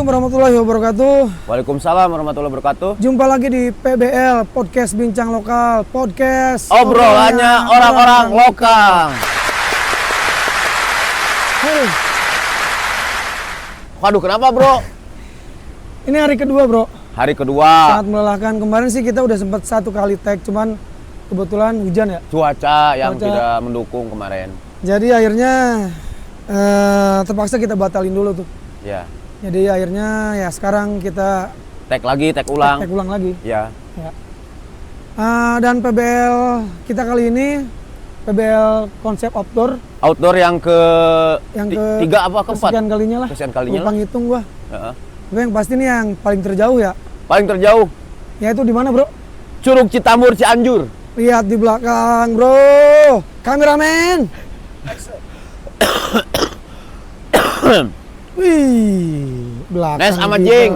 warahmatullahi wabarakatuh. Waalaikumsalam warahmatullahi wabarakatuh. Jumpa lagi di PBL, Podcast Bincang Lokal, podcast Obrolannya orang-orang lokal. Hey, Waduh, kenapa bro? ini hari kedua bro, Hari kedua, sangat melelahkan. Kemarin sih kita udah sempat 1 kali tag, cuman kebetulan hujan ya. cuaca yang tidak mendukung kemarin. Jadi akhirnya terpaksa kita batalin dulu tuh. Ya, Jadi akhirnya ya sekarang kita tag lagi, tag ulang. tag ulang lagi. Ya, Ya. Dan PBL kita kali ini PBL konsep outdoor outdoor yang yang tiga apa keempat? kesekian kalinya lah. Kesekian kalinya Lupa lah. ngitung gua. Heeh. Tapi yang pasti nih yang paling terjauh ya. Paling terjauh, Yaitu di mana, Bro? Curug Citambur Cianjur. Lihat di belakang, Bro. Kameramen. Wih, belakang. Nes sama kita. Jing.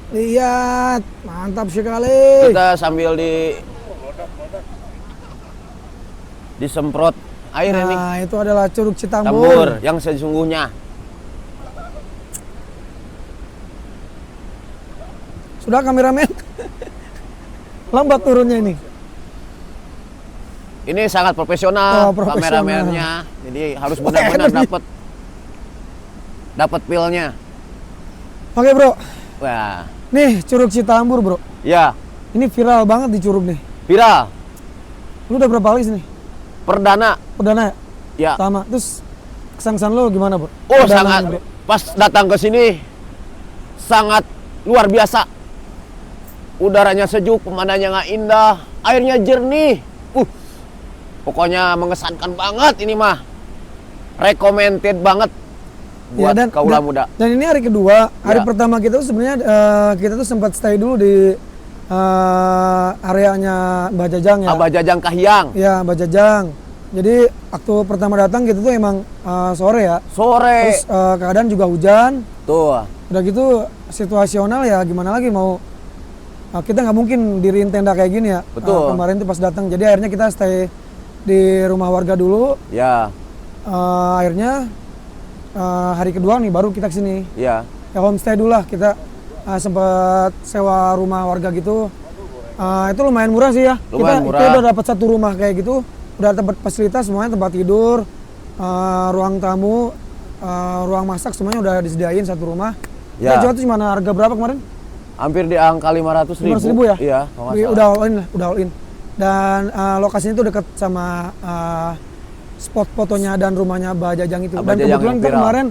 Lihat, mantap sekali. Kita sambil disemprot air ini. Nah, itu adalah Curug Tambur Citambur. yang sesungguhnya. Sudah kameramen? Lambat turunnya ini. Ini sangat profesional, Oh, profesional. kameramennya. Jadi harus benar-benar dapat feel-nya. Oke, Bro. Wah, Nih, Curug Citambur, Bro. ya Ini viral banget di Curug nih. viral. Lu udah berapa kali sini? Perdana, Perdana ya? ya. Sama. Terus kesan-kesan lo gimana, Bro? Oh, Perdana sangat. nih, Bro. Pas datang ke sini sangat luar biasa. Udaranya sejuk, pemandangannya indah, airnya jernih. Pokoknya mengesankan banget ini mah. Recommended banget buat kaula muda. Dan ini hari kedua. Hari Ya. pertama kita tuh sebenarnya kita tuh sempat stay dulu di areanya Mbah Jajang ya. Abah Jajang Kahiyang. Ya, Mbah Jajang. Jadi waktu pertama datang gitu tuh emang sore ya. Sore. Terus keadaan juga hujan. Tuh. Udah gitu situasional ya, gimana lagi mau kita nggak mungkin diriin tenda kayak gini ya. Betul. Kemarin tuh pas datang. Jadi akhirnya kita stay di rumah warga dulu. Ya, Akhirnya hari kedua nih baru kita kesini. ya. Ya homestay dulu lah, kita sempat sewa rumah warga gitu. Itu lumayan murah sih ya. Lumayan murah. Kita udah dapat 1 rumah kayak gitu. Udah tempat fasilitas semuanya, tempat tidur, ruang tamu, ruang masak semuanya udah disediain 1 rumah. Ya. Kita jual tuh cuma harga berapa kemarin? Hampir di angka 500.000. 500.000 ya? Iya, kalau nggak salah. Udah all in lah, udah all in. Dan lokasinya itu dekat sama spot fotonya dan rumahnya Mbah Jajang itu. Mbah Dan Jajang kebetulan yang kita viral. kemarin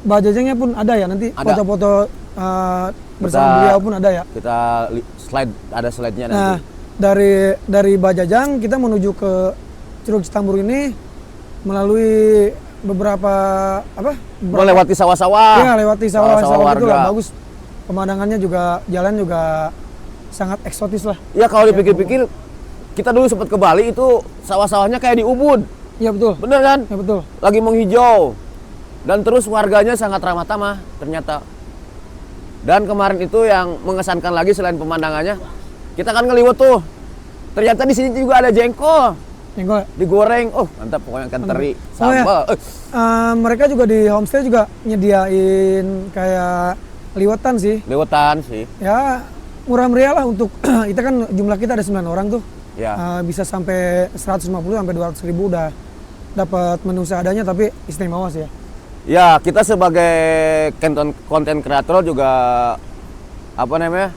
Mbah Jajangnya pun ada ya, nanti Ada. foto-foto bersama Kita- beliau pun ada ya. Kita ada slide-nya Nah, nanti. dari Mbah Jajang kita menuju ke Curug Citambur ini melalui beberapa Melewati sawah-sawah. ya, lewati Sawah-sawah sawah-sawah gitu lah, warga. bagus. Pemandangannya juga, jalan juga sangat eksotis lah. Ya kalau dipikir-pikir, kita dulu sempat ke Bali itu sawah-sawahnya kayak di Ubud. Iya betul. Bener kan? Ya betul. Lagi menghijau. Dan terus warganya sangat ramah tamah ternyata. Dan kemarin itu yang mengesankan lagi selain pemandangannya, kita kan ngeliwat tuh. Ternyata di sini juga ada jengkol. Jengkol. Digoreng. Oh, mantap pokoknya ikan teri, Oh, ya. sambal. Mereka juga di homestay juga nyediain kayak liwetan sih. Lewetan sih. Ya murah meriah lah untuk kita kan jumlah kita ada 9 orang tuh. Ya. Bisa sampai 150 sampai 200.000 udah dapat menu seadanya, tapi istimewa sih ya. Ya, kita sebagai konten kreator juga apa namanya?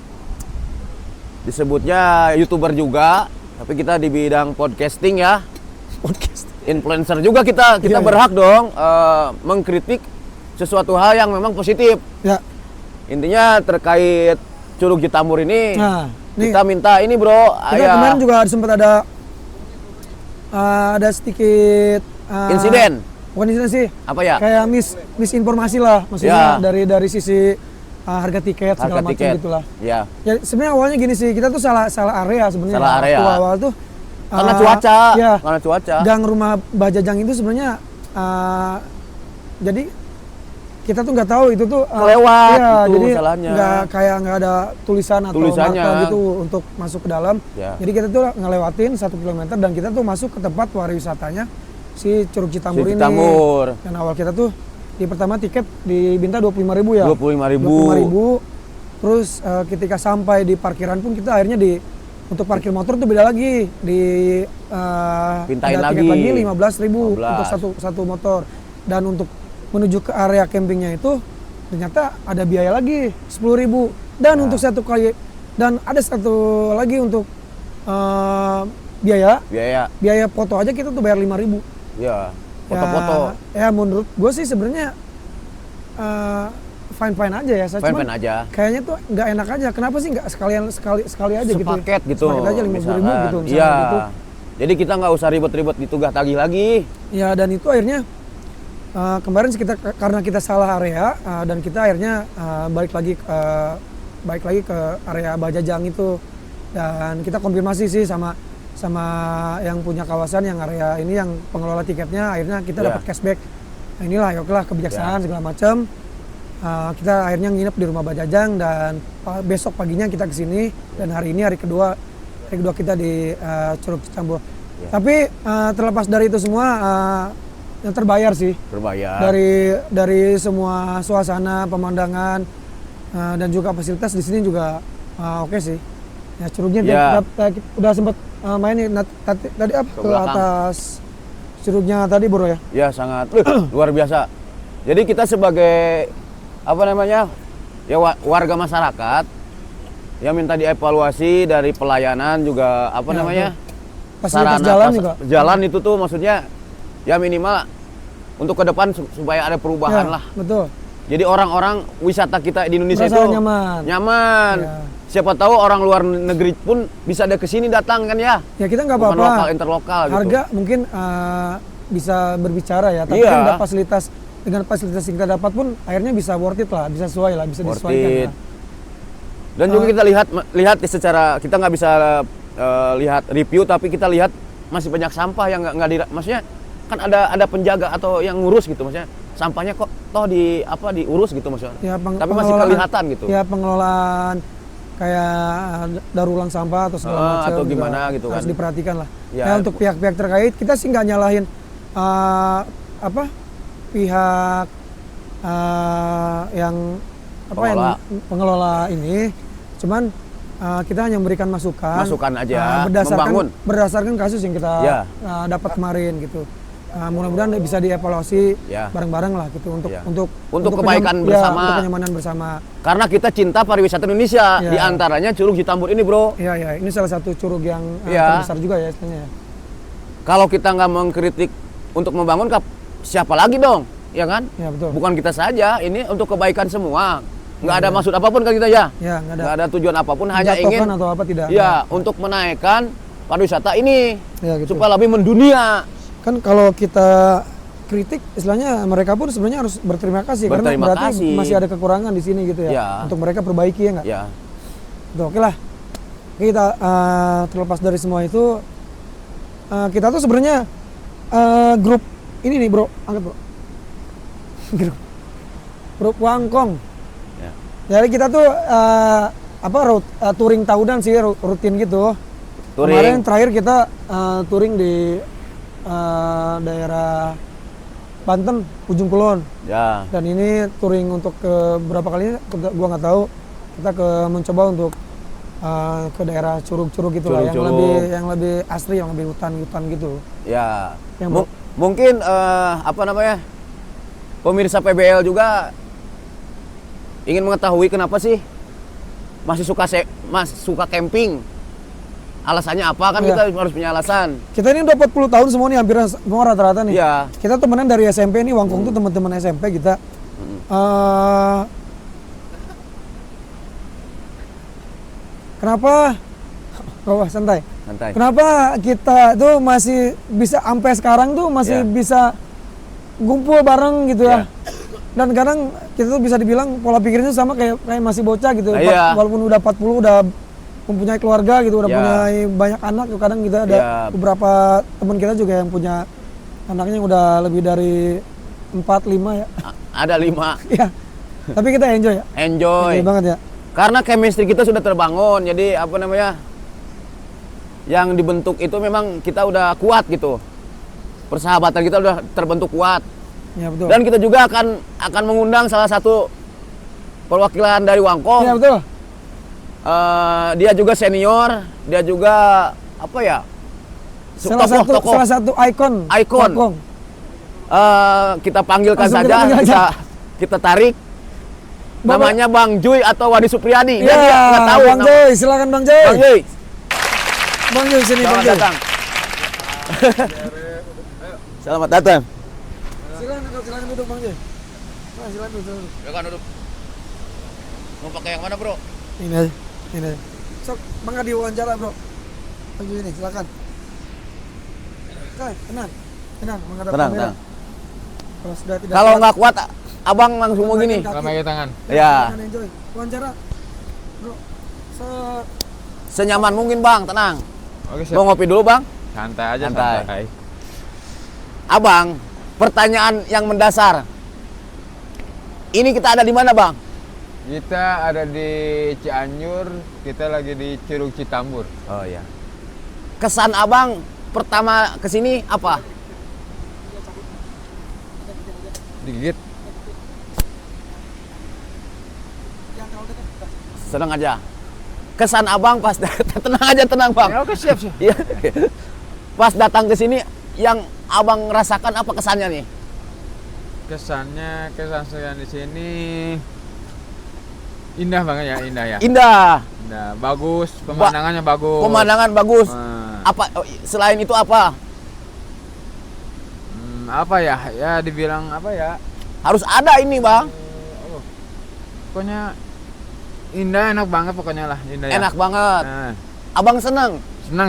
Disebutnya YouTuber juga, tapi kita di bidang podcasting ya. Podcast. Influencer juga kita Iya, iya. berhak dong mengkritik sesuatu hal yang memang positif. Ya. Intinya terkait Curug Citambur ini, Nah, kita minta ini bro, kita kemarin juga sempat ada sedikit insiden. Bukan insiden sih. Apa ya? Kayak misinformasi lah, maksudnya Ya. dari sisi harga tiket segala Harga macam tiket. gitulah. Ya, Ya sebenarnya awalnya gini sih, kita tuh salah area sebenarnya. Salah area. Waktu awal tuh karena cuaca. Ya, Karena cuaca. gang rumah Mbah Jajang itu sebenarnya jadi kita tuh nggak tahu itu tuh Kelewat, iya, itu jadi salahnya. nggak ada tulisan atau Tulisannya. marka gitu untuk masuk ke dalam. Ya. Jadi kita tuh ngelewatin 1 kilometer dan kita tuh masuk ke tempat pariwisatanya si Curug Citambur ini. Citambur. Dan awal kita tuh di pertama tiket diminta 25.000 ya. 25.000. Terus ketika sampai di parkiran pun kita akhirnya untuk parkir motor tuh beda lagi, Pintain ada tiket lagi. lagi 15.000 untuk 15. satu motor. Dan untuk menuju ke area campingnya itu ternyata ada biaya lagi 10.000. Dan Ya. untuk satu kali, dan ada satu lagi untuk biaya foto aja kita tuh bayar 5.000. Ya, foto-foto. Ya menurut gue sih sebenarnya fine aja ya. Cuman Fine-fine aja. kayaknya tuh nggak enak aja. Kenapa sih nggak sekali aja gitu? Sepaket gitu. Sepaket aja 50.000 gitu misalnya Iya. gitu. Jadi kita nggak usah ribet-ribet ditugah tagih lagi. Ya dan itu akhirnya kemarin karena kita salah area dan kita akhirnya balik lagi ke area Bajajang itu, dan kita konfirmasi sih sama yang punya kawasan yang area ini yang pengelola tiketnya, akhirnya kita Ya. dapat cashback. Nah, inilah ya oke lah kebijaksanaan segala macam. Kita akhirnya nginep di rumah Bajajang dan besok paginya kita ke sini, dan hari ini hari kedua kita di Curug Cicambo. Ya. Tapi terlepas dari itu semua yang terbayar sih. Berbayar. Dari semua suasana, pemandangan dan juga fasilitas di sini juga oke sih. Ya curugnya Ya. udah sempat main nih tadi Ke ke belakang. atas curugnya tadi bro ya. Ya sangat luar biasa. Jadi kita sebagai ya warga masyarakat yang minta dievaluasi dari pelayanan juga Ya, fasilitas jalan juga. jalan itu tuh maksudnya ya minimal untuk ke depan supaya ada perubahan Ya, lah. betul. Jadi orang-orang wisata kita di Indonesia Merasa itu nyaman. Ya. Siapa tahu orang luar negeri pun bisa ada kesini datang kan ya. Ya kita nggak Bukan apa-apa. lokal, interlokal gitu. Harga mungkin bisa berbicara ya, tapi Iya. kan dengan fasilitas yang kita dapat pun akhirnya bisa worth it lah, bisa sesuai lah, bisa Worth disesuaikan it. lah. Dan juga kita lihat secara kita nggak bisa lihat review, tapi kita lihat masih banyak sampah yang nggak maksudnya kan ada penjaga atau yang ngurus gitu, maksudnya sampahnya kok toh diurus gitu maksudnya. Ya, Tapi masih kelihatan gitu. Ya pengelolaan kayak daur ulang sampah atau segala macam atau juga gimana gitu harus kan. diperhatikan lah. Ya, Ya, untuk pihak-pihak terkait kita sih nggak nyalahin pihak yang pengelola ini, cuman kita hanya memberikan masukan aja, membangun berdasarkan kasus yang kita Ya. dapat kemarin gitu. Mudah-mudahan bisa dievaluasi Ya. bareng-bareng lah gitu untuk Ya. untuk kebaikan bersama. untuk kenyamanan bersama. Karena kita cinta pariwisata Indonesia, Ya. di antaranya Curug Citambur ini, Bro. Iya ya, ini salah satu curug yang Ya. terbesar juga ya istilahnya. Kalau kita nggak mengkritik untuk membangun, siapa lagi dong? Ya kan? Ya betul. Bukan kita saja, ini untuk kebaikan semua. Nggak ada Ya. maksud apapun kan kita ya? Ya nggak ada. Nggak ada tujuan apapun, hanya Menjatuhkan ingin atau apa tidak. ya untuk menaikkan pariwisata ini Ya, gitu. supaya lebih mendunia. Kan kalau kita kritik istilahnya mereka pun sebenarnya harus berterima kasih karena Berterima berarti kasih. masih ada kekurangan di sini gitu ya. Ya. Untuk mereka perbaiki ya nggak? Ya, Tuh, oke lah. Oke, kita terlepas dari semua itu kita tuh sebenarnya grup ini nih bro, angkat bro. grup Wangkong. ya. Jadi kita tuh touring tahunan sih, rutin gitu. Touring. Kemarin terakhir kita touring di daerah Banten, Ujung Kulon. Ya, Dan ini touring untuk ke berapa kalinya gua nggak tahu. Kita mencoba untuk ke daerah curug-curug gitu lah, Curug-curug. yang lebih asri, yang lebih hutan-hutan gitu. ya. Yang Mungkin pemirsa PBL juga ingin mengetahui kenapa sih masih suka camping. Alasannya apa kan? Iya. Kita harus punya alasan. Kita ini udah 40 tahun semua nih, hampir semua rata-rata nih. Iya. Kita temenan dari SMP nih, Wangkong tuh teman-teman SMP kita. Kenapa? Oh, santai. Santai. Kenapa kita tuh masih bisa sampai sekarang tuh masih Ya. bisa ngumpul bareng gitu ya. Ya. Dan kadang kita tuh bisa dibilang pola pikirnya sama kayak masih bocah gitu. Iya. Walaupun udah 40 udah mempunyai keluarga gitu, udah Ya. punya banyak anak. Kadang kita ada Ya. beberapa teman kita juga yang punya anaknya yang udah lebih dari 4, 5 ya. Ada 5. Iya. Tapi kita enjoy ya. Enjoy. Enjoy banget ya. Karena chemistry kita sudah terbangun. Jadi yang dibentuk itu memang kita udah kuat gitu. Persahabatan kita udah terbentuk kuat. Ya, betul. Dan kita juga akan mengundang salah satu perwakilan dari Wangkong. Ya, betul. Dia juga senior, dia juga apa ya? Salah satu ikon. Wangkong. Kita panggilkan Langsung saja, kita panggil aja. kita tarik. Bapak- Namanya Bang Juy atau Wadi Supriyadi. Ya, Dia nggak tahu. Bang Joy, silakan Bang Joy. Bang Juy, Bang Joy sini Bang selamat Joy. datang. Selamat datang. Silakan duduk Bang Joy. Nah, silakan duduk. Silakan duduk. Mau pakai yang mana, Bro? Ini aja. Ini aja. Sok, Bang Adi wawancara, Bro. Bang Joy ini, silakan. Oke, tenang. Menghadap Tenang, kamera. tenang. Kalau sudah tidak Kalau kuat, nggak kuat, Abang langsung mau gini. kaki. Pakai tangan. Ya. Silakan enjoy. Wawancara. Bro. Senyaman mungkin, Bang, tenang. Oke, Mau ngopi dulu, Bang? santai aja, Santai. santai. Abang, pertanyaan yang mendasar. Ini kita ada di mana, Bang? Kita ada di Cianjur, kita lagi di Curug Citambur. Oh iya. Kesan Abang pertama ke sini apa? Digigit. Senang aja. Kesan Abang pas tenang aja, tenang, Bang. Ya, oke, siap. Iya. Pas datang ke sini yang Abang rasakan apa kesannya nih? Kesan saya di sini indah banget ya, indah ya. Indah. Indah, bagus, pemandangannya bagus. Pemandangan bagus. Apa selain itu apa? Apa ya? Ya dibilang apa ya? Harus ada ini, Bang. Pokoknya indah, enak banget pokoknya lah, indah ya. Enak banget. Nah, Abang seneng, senang.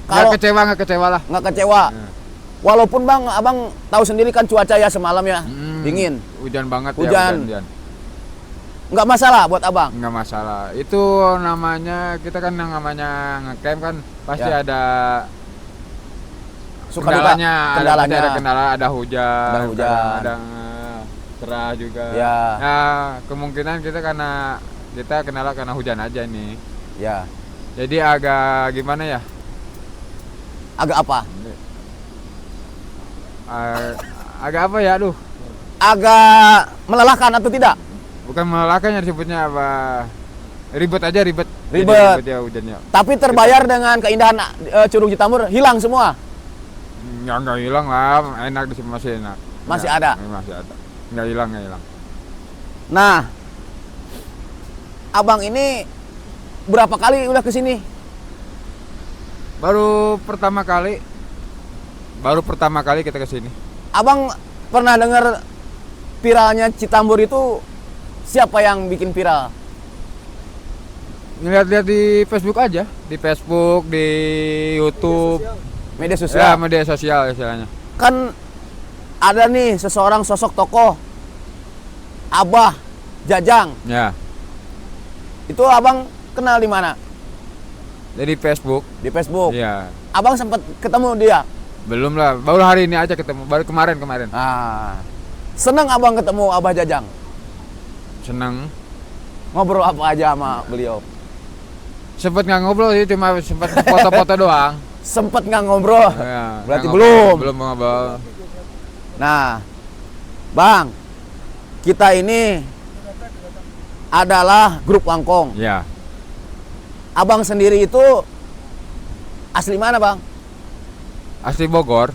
Kalau- Nggak kecewa lah. nggak kecewa. Nah. Walaupun Bang, Abang tahu sendiri kan cuaca ya semalam ya, dingin. Hujan banget Hujan. ya, hujan. Nggak masalah buat Abang. Nggak masalah. Itu namanya, kita kan yang namanya ngecamp kan pasti Ya. ada Suka duka pasti ada kendala, ada hujan, Ada hujan. ada cerah juga. Ya. Nah, kemungkinan kita kendala karena hujan aja nih. Ya. Jadi agak gimana ya? Agak apa? Agak apa ya, aduh. Agak melelahkan atau tidak? Bukan melelahkan ya disebutnya apa? Ribet aja, ribet. Jadi Ribet. ribet ya hujannya. Tapi terbayar dengan keindahan Curug Citambur, hilang semua. Ya nggak hilang lah, enak di sini, masih enak. Masih Ya, ada? Masih ada. Nggak hilang. Nah, Abang ini berapa kali udah ke sini? Baru pertama kali kita ke sini. Abang pernah dengar viralnya Citambur itu siapa yang bikin viral? Ngeliat-liat di Facebook aja, di Facebook, di YouTube, Media ya sosial. media sosial istilahnya. Kan ada nih seseorang sosok tokoh, Abah Jajang. Ya, Itu Abang kenal di mana? jadi Facebook. Di Facebook. Iya, Abang sempat ketemu dia. belum lah, baru hari ini aja ketemu, baru kemarin. Ah, seneng Abang ketemu Abah Jajang. Seneng. Ngobrol apa aja sama beliau? Sempet nggak ngobrol sih, cuma sempet foto-foto doang. Sempet nggak ngobrol? Ya, Berarti nggak belum. ngobrol, belum ngobrol. Nah, Bang, kita ini adalah grup Wangkong. Ya, Abang sendiri itu asli mana, Bang? asli Bogor.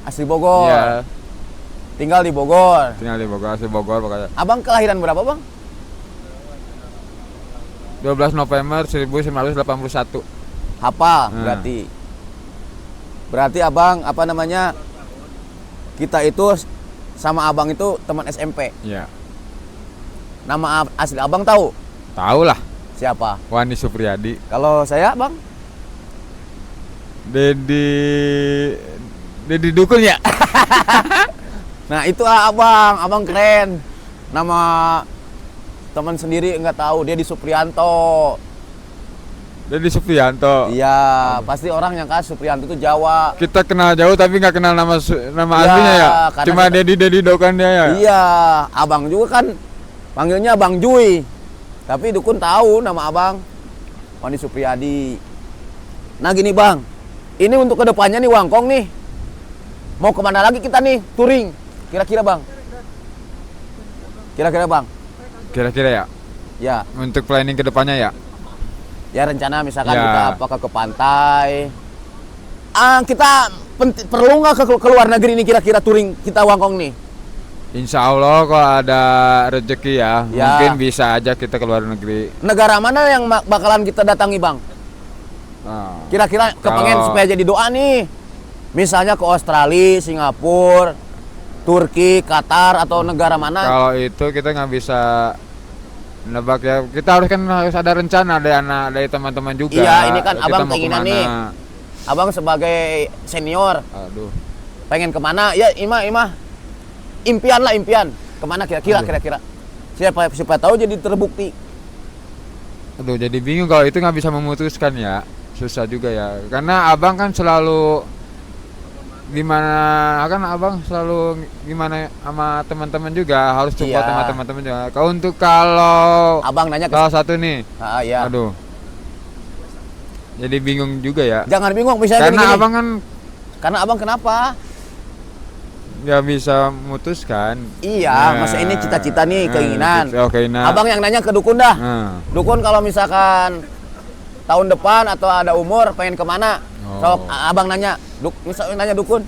Asli Bogor. Iya, Tinggal di Bogor. tinggal di Bogor, asli Bogor pokoknya. Abang kelahiran berapa, Bang? 12 November 1981. Hafal Hmm. berarti. Berarti Abang apa namanya? Kita itu sama Abang itu teman SMP. Iya. Nama asli Abang tahu? Tahu lah, Siapa? Wani Supriyadi. Kalau saya, Bang? Dedi Dukun ya? Nah, itu Abang keren. Nama teman sendiri nggak tahu, dia di Supriyanto. Dedi Supriyanto. Iya, pasti orang yang Supriyanto itu Jawa. Kita kenal jauh tapi nggak kenal nama Iya, aslinya ya. karena Cuma kita- Dedi Dokan dia ya. Iya, Abang juga kan panggilnya Bang Juy. Tapi dukun tahu nama Abang, Wani Supriyadi. Nah gini Bang, ini untuk kedepannya nih Wangkong nih, Mau kemana lagi kita nih touring? Kira-kira bang? Kira-kira bang? Kira-kira ya, Ya, untuk planning kedepannya ya. ya rencana misalkan Ya. kita apakah ke pantai? Kita perlu nggak ke luar negeri nih kira-kira touring kita Wangkong nih? Insya Allah kalau ada rezeki ya, Ya. mungkin bisa aja kita ke luar negeri. Negara mana yang bakalan kita datangi bang? Nah, Kira-kira kepengen Kalau- supaya jadi doa nih. Misalnya ke Australia, Singapura, Turki, Qatar atau negara mana? kalau itu kita nggak bisa nebak ya. Kita harus ada rencana dari teman-teman juga. Iya, ini kan Kita abang mau keinginan kemana. nih. Abang sebagai senior Aduh, pengen kemana? Ya Ima. Impian lah impian. Kemana kira-kira Aduh. kira-kira? Siapa tahu jadi terbukti. aduh, jadi bingung kalau itu nggak bisa memutuskan ya. Susah juga ya. Karena abang kan selalu gimana, kan abang selalu gimana sama teman-teman juga, harus support Iya. sama teman-teman juga. Kalau Abang nanya ke salah satu nih, ya. aduh, jadi bingung juga ya. Jangan bingung misalnya Karena gini. abang kan Karena abang kenapa? nggak bisa memutuskan. Iya, masa ini cita-cita nih, keinginan. Keinginan. Abang yang nanya ke dukun dah. Nah, Dukun kalau misalkan tahun depan atau ada umur pengen kemana? Oh. Sok abang nanya, misalnya nanya dukun.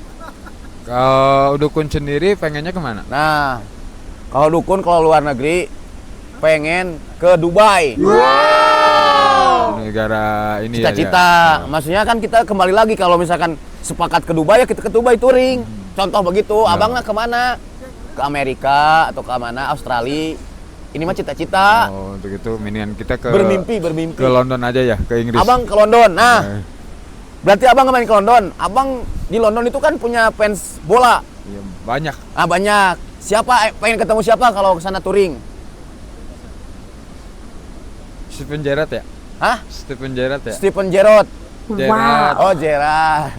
kalau dukun sendiri pengennya kemana? Nah, kalau dukun kalau luar negeri pengen ke Dubai. Negara ini ya, Cita-cita. ya. Maksudnya kan kita kembali lagi kalau misalkan sepakat ke Dubai ya kita ke Dubai touring. Contoh begitu. Ya. Abang lah kemana? Ke Amerika atau ke mana? Australia. Ini mah cita-cita. Oh, untuk itu mendingan kita ke Bermimpi. ke London aja ya, ke Inggris. Abang ke London. Nah, Eh, berarti abang main ke London. Abang di London itu kan punya fans bola. iya, banyak. Ah banyak. Siapa pengen ketemu siapa kalau ke sana touring? Stephen Gerrard ya? Hah? Stephen Gerrard ya? Stephen Gerrard. Gerrard. Oh, Gerrard.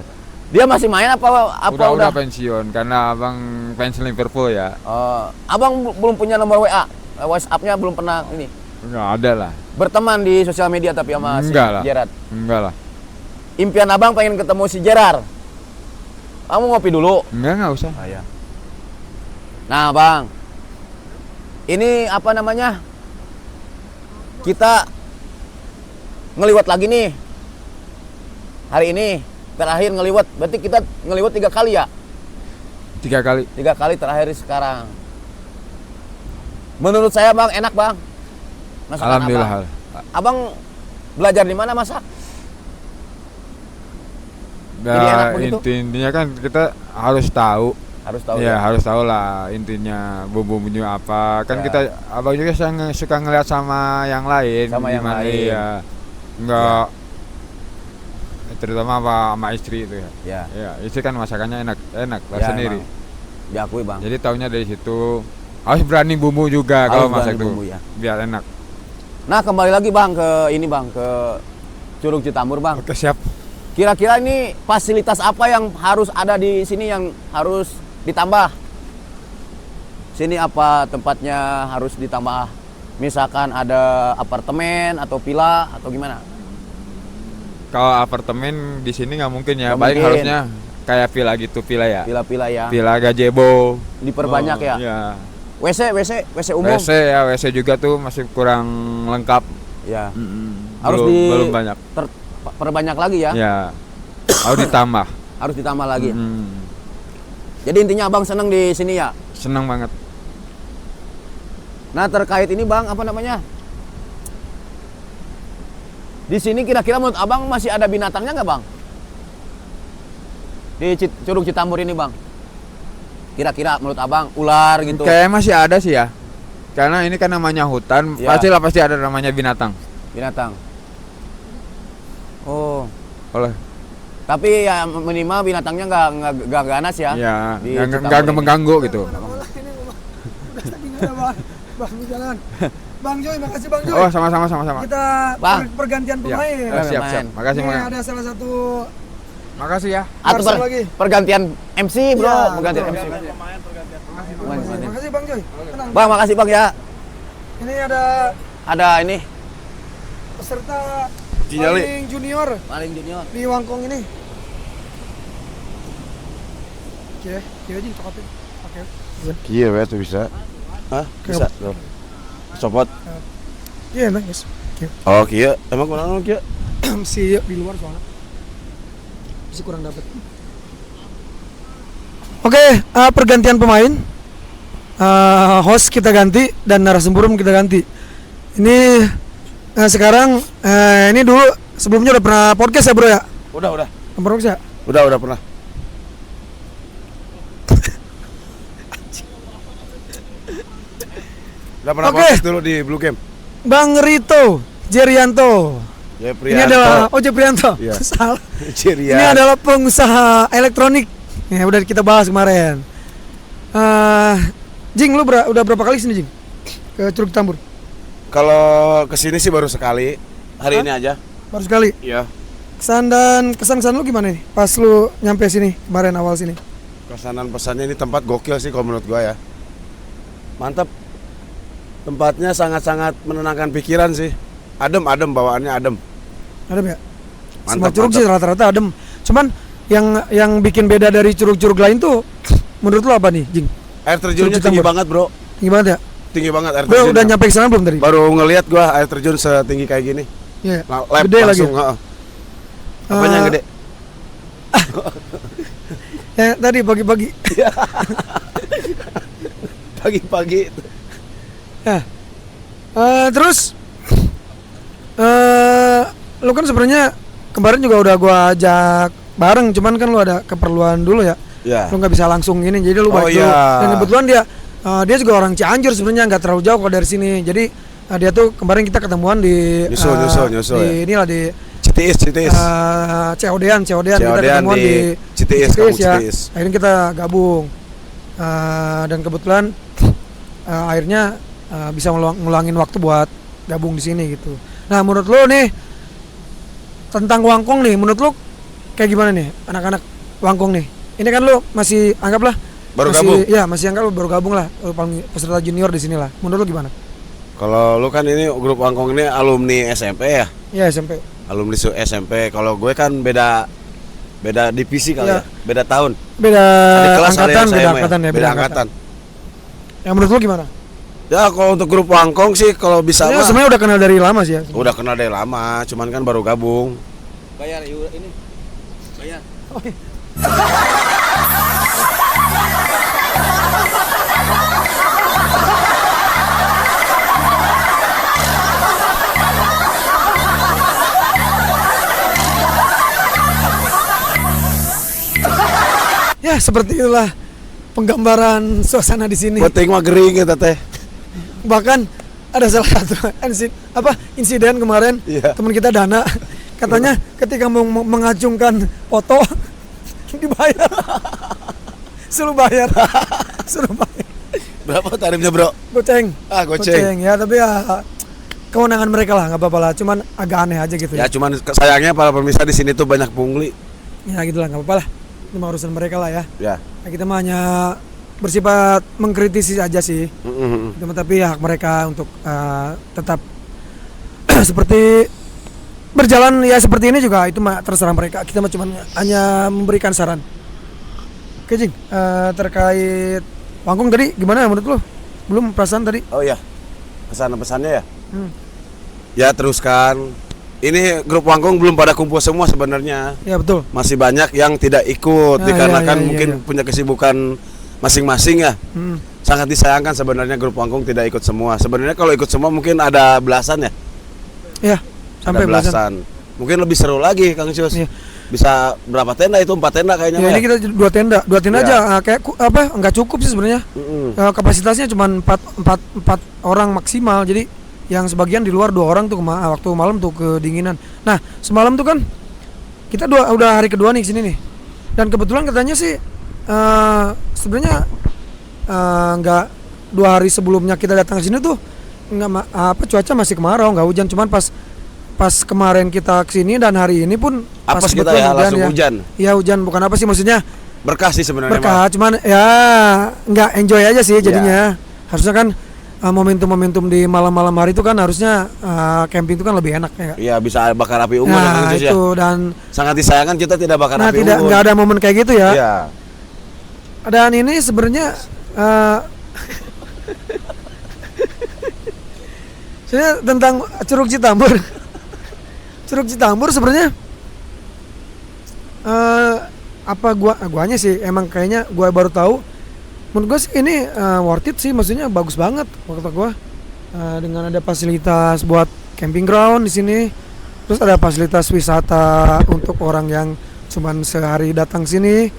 Dia masih main apa udah pensiun karena abang fans Liverpool ya. Oh, abang belum punya nomor WA. WhatsApp-nya belum pernah ini. Enggak ada lah. Berteman di sosial media tapi sama si Enggak lah. Gerard. Enggak lah. Impian abang pengen ketemu si Gerard. Kamu ngopi dulu. Enggak usah. Iya. Nah, Bang. Ini apa namanya? Kita ngeliwat lagi nih. Hari ini terakhir ngeliwat. Berarti kita ngeliwat 3 kali ya? 3 kali. 3 kali terakhir sekarang. Menurut saya Bang enak Bang. Masakan Alhamdulillah. Abang. Abang belajar di mana masak? Jadi enak begitu? Intinya kan kita harus tahu. Harus tahu Ya, ya. harus tahu lah intinya bumbu-bumbunya apa. Kan Ya. kita abang juga suka ngeliat sama yang lain. Sama yang gimana, lain. Iya. Enggak terutama sama istri itu ya. Ya, Ya, istri kan masakannya enak tahu Ya, sendiri. emang. Diakui Bang. Jadi taunya dari situ. Harus berani bumbu juga kalau Harus masak berani tuh. bumbu, ya. Biar enak. Nah, kembali lagi Bang ke ini Bang, ke Curug Citambur Bang. Oke, siap. Kira-kira ini fasilitas apa yang harus ada di sini yang harus ditambah? Sini apa tempatnya harus ditambah? Misalkan ada apartemen atau villa atau gimana? Kalau apartemen di sini nggak mungkin ya. Nggak Paling mungkin. harusnya kayak villa gitu, villa ya. Villa-villa ya. Villa gazebo. Diperbanyak ya. Iya. WC umum. WC ya, WC juga tuh masih kurang lengkap. Ya. Mm-mm. Harus belum banyak. perbanyak lagi ya. Ya. Harus ditambah. Harus ditambah lagi. Mm. Jadi intinya Abang seneng di sini ya. Seneng banget. Nah, terkait ini Bang, apa namanya? Di sini kira-kira menurut Abang masih ada binatangnya nggak Bang? Di Curug Citambur ini Bang. Kira-kira menurut Abang ular gitu. Kayak masih ada sih ya. Karena ini kan namanya hutan, Ya. pasti ada namanya binatang. Binatang. Oh. Oleh. Tapi ya minimal binatangnya nggak ganas ya. Ya, Di nggak Citambur ini. mengganggu gitu. Bang, jalan. Bang Joy, makasih Bang Joy. Oh, sama-sama. Kita Bang. pergantian Ya. pemain. Siap. Main. Makasih, Ini makasih. ada salah satu Makasih ya. Atau Barusan lagi. pergantian MC bro, Iya, pergantian betul. MC. Makasih Bang Joy. Tenang. Bang, makasih Bang ya. Ini ada Ada ini peserta Jinjali. paling junior paling junior. di Wangkong ini. Oke, aja coklatnya. Oke. Iya, wes tuh bisa. Hah? Bisa. Tuh. Copot. Iya, enak, guys. Oke. Oh, kieu. Emang kurang kieu? Si di luar soalnya. Masih kurang dapat. Oke, pergantian pemain. Host kita ganti dan narasumber kita ganti. Ini sekarang ini dulu sebelumnya udah pernah podcast ya, Bro ya? Udah. Pernah podcast ya? Udah pernah. Udah pernah Oke. podcast dulu di Blue Game. Bang Rito Jerianto. Ya, Ini adalah Prianto. Iya. Salah. Ciria. Ini adalah pengusaha elektronik. Ya udah kita bahas kemarin. Jing, lu udah berapa kali sini, Jing? Ke Curug Tambur? Kalau kesini sih baru sekali. Hari ini aja. Baru sekali. Iya. Kesan lu gimana nih? Pas lu nyampe sini kemarin awal sini. Kesanan pesannya ini tempat gokil sih kalau menurut gua ya. Mantap. Tempatnya sangat-sangat menenangkan pikiran sih. Adem bawaannya adem. Adem ya? Semua Mantap, curug mantap. sih rata-rata adem. Cuman yang bikin beda dari curug-curug lain tuh menurut lu apa nih, Jing? Air terjunnya Curug tinggi Tambur. banget, Bro. Tinggi banget ya? Tinggi banget air Bro terjunnya. udah nyampe ke sana belum tadi? Baru ngelihat gua air terjun setinggi kayak gini. Iya. Lab Gede lagi. langsung, heeh. Apanya yang gede? Ya tadi pagi-pagi. Pagi-pagi. Ya. Terus lu kan sebenarnya kemarin juga udah gua ajak bareng, cuman kan lu ada keperluan dulu ya. Ya. Lu nggak bisa langsung ini, jadi lu Oh, balik dulu. iya. Dan kebetulan dia juga orang Cianjur sebenarnya, nggak terlalu jauh kok dari sini. Jadi dia tuh kemarin kita ketemuan di Nyusul di ya. inilah di Citiis. COD-an kita COD-an ketemuan di di Citiis, kampung ya. Citiis. Akhirnya kita gabung. Dan kebetulan akhirnya bisa ngulangin waktu buat gabung di sini gitu. Nah, menurut lo nih tentang Wangkong nih, menurut lo kayak gimana nih anak-anak Wangkong nih? Ini kan lo masih anggaplah Baru masih, gabung? Ya, masih anggap lo baru gabung lah, lo paling peserta junior di sini lah. Menurut lo gimana? Kalau lu kan ini grup Wangkong ini alumni SMP ya? Ya SMP. Alumni SMP. Kalau gue kan beda divisi kali Iya. ya. Beda tahun. Beda Adik kelas kali angkatan, yang beda saya mah angkatan ya, Beda angkatan. Yang menurut lo gimana? Ya kalau untuk grup Wangkong sih kalau bisa Ya, mah sebenarnya udah kenal dari lama sih ya. udah kenal dari lama, cuman kan baru gabung. Bayar ini. Bayar. Ya, seperti itulah penggambaran suasana di sini. Penting mah gering kita teh. Bahkan ada salah satu insiden kemarin, Iya. teman kita Dana katanya ketika mau mengacungkan foto dibayar. Suruh bayar. Berapa tarifnya, Bro? Goceng. Ah, goceng. Ya, tapi ya kewenangan mereka lah, nggak apa-apa lah. Cuman agak aneh aja gitu Ya ya. cuman sayangnya para pemirsa di sini tuh banyak pungli. Ya gitu lah, nggak apa-apa lah. Ini mah urusan mereka lah ya. Ya. Nah, kita mah hanya bersifat mengkritisi aja sih. Tapi hak mereka untuk tetap seperti berjalan ya seperti ini juga, itu mah terserah mereka. Kita mah cuma hanya memberikan saran. Oke, Jing, terkait Wangkong tadi gimana menurut lo? Belum perasaan tadi? Oh iya. Pesan-pesannya ya? Hmm. Ya teruskan. Ini grup Wangkong belum pada kumpul semua sebenarnya. Ya betul. Masih banyak yang tidak ikut Ah, dikarenakan iya, mungkin iya. punya kesibukan masing-masing ya. Hmm. Sangat disayangkan sebenarnya grup Wangkong tidak ikut semua. Sebenarnya kalau ikut semua mungkin ada belasan ya. Ya, sampai Ada belasan. belasan. Mungkin lebih seru lagi Kang Cius. Iya. Bisa berapa tenda itu? 4 tenda kayaknya. Ya, Mah ini kita dua tenda Ya. aja. Kayak nggak cukup sih sebenarnya. Kapasitasnya cuma 4 orang maksimal. Jadi yang sebagian di luar 2 orang tuh waktu malam tuh kedinginan. Nah, semalam tuh kan kita udah hari kedua nih sini nih. Dan kebetulan katanya sih sebenarnya nggak 2 hari sebelumnya kita datang ke sini tuh cuaca masih kemarau, nggak hujan, cuman pas kemarin kita kesini dan hari ini pun Apes kita kebetulan ya, langsung hujan. Iya, hujan, bukan apa sih maksudnya Berkah sih sebenarnya. berkah, cuman ya nggak enjoy aja sih jadinya. Harusnya kan momentum-momentum di malam-malam hari itu kan harusnya camping itu kan lebih enak ya. Iya, bisa bakar api unggun ya, Kang Nah Cius ya. itu dan Sangat disayangkan kita tidak bakar api tidak unggun. nggak ada momen kayak gitu ya. Iya. Dan ini sebenarnya sebenarnya tentang Curug Citambur. Curug Citambur sebenarnya apa guanya sih emang kayaknya gua baru tahu. Menurut gua sih ini worth it sih, maksudnya bagus banget kata gua. Dengan ada fasilitas buat camping ground di sini. Terus ada fasilitas wisata untuk orang yang cuman sehari datang sini,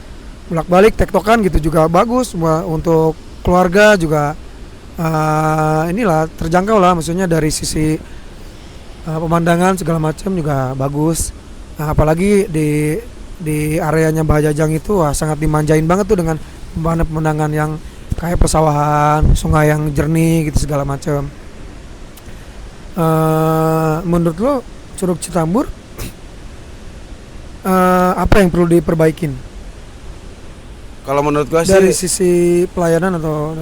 bolak-balik tektokan gitu juga bagus. Untuk keluarga juga inilah terjangkau lah, maksudnya dari sisi pemandangan segala macam juga bagus. Apalagi di areanya Bajajang itu sangat dimanjain banget tuh dengan pemandangan yang kayak persawahan, sungai yang jernih gitu segala macam. Menurut lo Curug Citambur apa yang perlu diperbaikin? Kalau menurut gua Dari sih, sisi pelayanan atau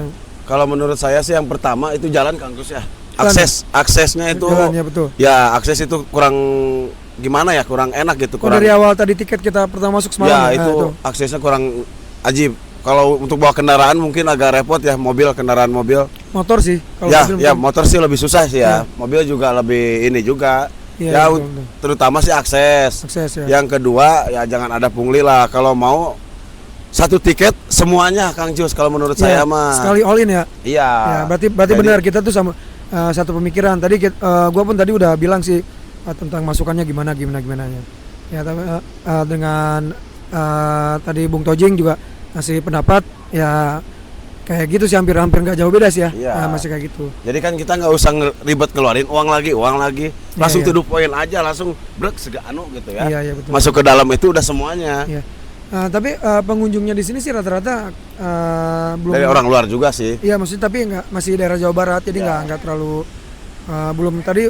kalau menurut saya sih yang pertama itu jalan Kang Gus ya. Aksesnya itu jalannya betul. ya akses itu kurang gimana ya, kurang enak gitu, kurang. Dari awal tadi tiket kita pertama masuk Ya semalam itu aksesnya kurang ajib. Kalau untuk bawa kendaraan mungkin agak repot ya, kendaraan mobil. motor sih kalau Ya, mobil ya mungkin. motor sih lebih susah sih Ya. ya. Mobil juga lebih ini juga. Iya, Ya, betul. terutama sih akses. Akses ya. Yang kedua ya jangan ada pungli lah. Kalau mau satu tiket semuanya Kang Jus kalau menurut Ya, saya mah. sekali all in ya. Iya. Ya, berarti Jadi- benar kita tuh sama satu pemikiran. Tadi gua pun tadi udah bilang sih tentang masukannya gimana nya. Ya, tapi dengan tadi Bung Tojing juga ngasih pendapat ya kayak gitu sih, hampir nggak jauh beda sih ya. Iya. Masih kayak gitu. Jadi kan kita nggak usah ribet keluarin uang lagi. Langsung iya. to the point aja, langsung brek segano gitu ya. Iya, betul. Masuk ke dalam itu udah semuanya. Iya. Tapi pengunjungnya di sini sih rata-rata belum. Dari orang luar juga sih. Iya, maksudnya tapi masih daerah Jawa Barat, jadi Ya. nggak terlalu belum. Tadi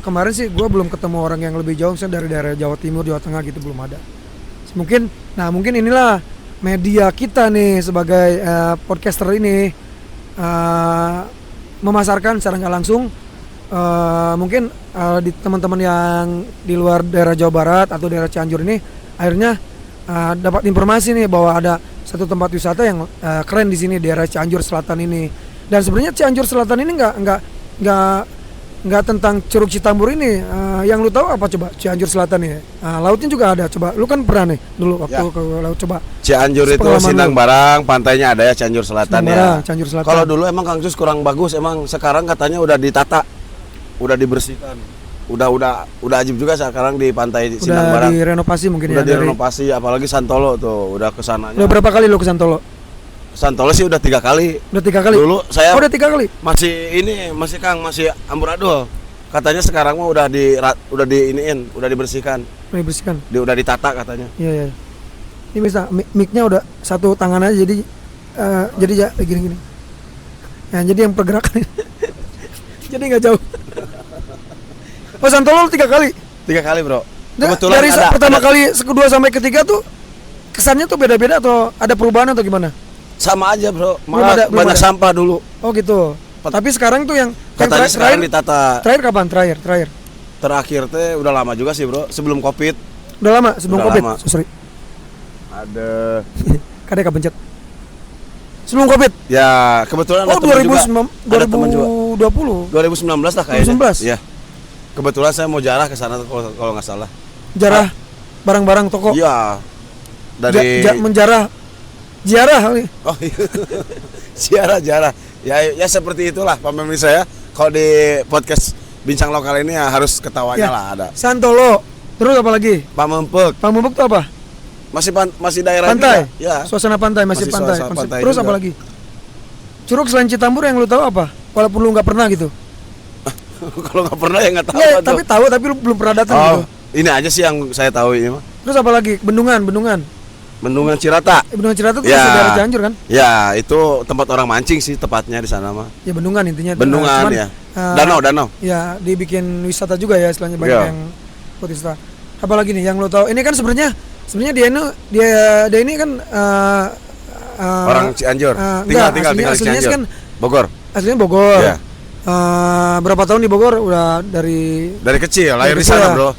kemarin sih gue belum ketemu orang yang lebih jauh, misalnya dari daerah Jawa Timur, Jawa Tengah gitu belum ada. Mungkin inilah media kita nih sebagai podcaster ini memasarkan secara nggak langsung mungkin di teman-teman yang di luar daerah Jawa Barat atau daerah Cianjur ini akhirnya dapat informasi nih bahwa ada satu tempat wisata yang keren di sini, daerah Cianjur Selatan ini. Dan sebenarnya Cianjur Selatan ini nggak tentang Curug Citambur ini. Yang lu tahu apa coba Cianjur Selatan ini? Lautnya juga ada. Coba lu kan pernah nih dulu waktu Ya. ke laut, coba. Cianjur itu Sepengalaman Sindang lu. Barang, pantainya ada ya Cianjur Selatan Sindang ya. Barang, Cianjur Selatan. Kalau dulu emang Kang Jus kurang bagus, emang sekarang katanya udah ditata, udah dibersihkan. Udah ajib juga sekarang di pantai Sindang Udah Barang. direnovasi mungkin Udah ya. direnovasi, apalagi Santolo tuh udah kesananya. Udah berapa kali lu ke Santolo? Santolo sih udah 3 kali. Udah 3 kali. Dulu saya Oh, udah 3 kali. masih Kang, masih amburadul. Katanya sekarang mah udah diiniin, udah dibersihkan, Udah dibersihkan. udah ditata katanya. Iya. Ini bisa mic-nya udah satu tangan aja, jadi ya gini. Nah, jadi yang pergerakan jadi nggak jauh. Oh, Santolo lu 3 kali. 3 kali bro. Nah, Kebetulan dari ada, pertama kali, kedua sampai ketiga tuh kesannya tuh beda-beda atau ada perubahan atau gimana? sama aja bro. Belum Malah ada- belum banyak ada. sampah dulu. Oh gitu. Tapi sekarang tuh yang Katanya sekarang ditata. terakhir kapan? Terakhir. Terakhir teh udah lama juga sih bro. Sebelum covid. Udah lama sebelum Udah Covid. lama. Sorry. Ada. Kadek kepencet. Sebelum Covid. Ya kebetulan Oh, ada teman juga. 2020. Ada teman juga. 2020. 2019 lah kayaknya. 2019? Iya. Kebetulan saya mau jarah ke sana kalau nggak salah. Jarah barang-barang toko. Iya. Dari Menjarah ziarah kali. Oh iya. Jarah. Ya seperti itulah pemimpin saya. Kalau di podcast Bincang Lokal ini ya harus ketawanya Ya. lah ada. Santolo. Terus apa lagi? Pamempek. Pamubuk tuh apa? Masih daerah Pantai. juga. Ya. Suasana pantai, masih Masih pantai. suasana pantai Terus juga. apa lagi? Curug selain Citambur yang lu tahu apa? Walaupun lu nggak pernah gitu. Kalau nggak pernah ya nggak tahu. Ya, apa tapi tuh. tahu tapi lu belum pernah datang Oh, gitu. ini aja sih yang saya tahu ini mah. Terus apa lagi? Bendungan. Bendungan Cirata. Bendungan Cirata tuh Ya. masih daerah Cianjur kan? Ya, itu tempat orang mancing sih tepatnya di sana mah. Ya bendungan intinya. Bendungan ya. Danau. Ya dibikin wisata juga ya, istilahnya banyak Ya. yang buat wisata. Apalagi nih yang lo tahu? Ini kan sebenarnya dia ini kan Orang Cianjur. enggak, tinggal di aslinya Cianjur. kan Bogor. aslinya Bogor. Ya. Berapa tahun di Bogor udah dari Dari kecil lahir di kecil sana, ya. Bro.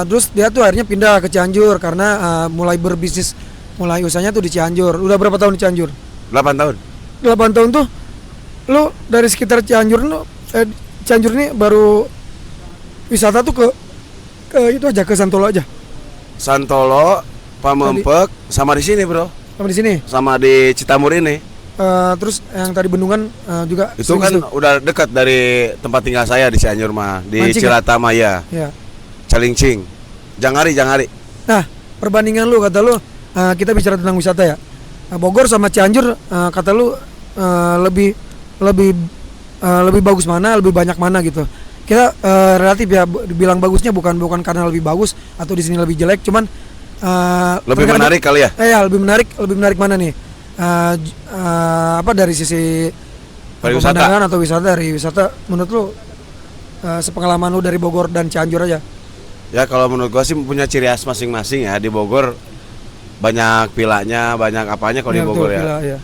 Terus dia tuh akhirnya pindah ke Cianjur karena mulai berbisnis mulai usahanya tuh di Cianjur. Udah berapa tahun di Cianjur? 8 tahun. 8 tahun tuh lu dari sekitar Cianjur lu Cianjur ini baru wisata tuh ke itu aja, ke Santolo aja. Santolo, Pamempek, sama di sini bro. Sama di sini. Sama di Citamur ini. Terus yang tadi Bendungan juga. Itu kan udah dekat dari tempat tinggal saya di Cianjur mah, di Mancing, Cilatama ya. Ya. Calincing. Janghari. Nah, perbandingan lu kata lu kita bicara tentang wisata ya. Bogor sama Cianjur kata lu lebih bagus mana, lebih banyak mana gitu. Kita relatif ya bilang bagusnya bukan karena lebih bagus atau di sini lebih jelek, cuman lebih menarik kali ya? Ya, lebih menarik mana nih? Apa dari sisi pemandangan atau wisata? Dari wisata menurut lu sepengalaman lu dari Bogor dan Cianjur aja. Ya kalau menurut gua sih punya ciri khas masing-masing ya. Di Bogor banyak pilanya, banyak apanya kalau di Bogor ya. Pila, ya.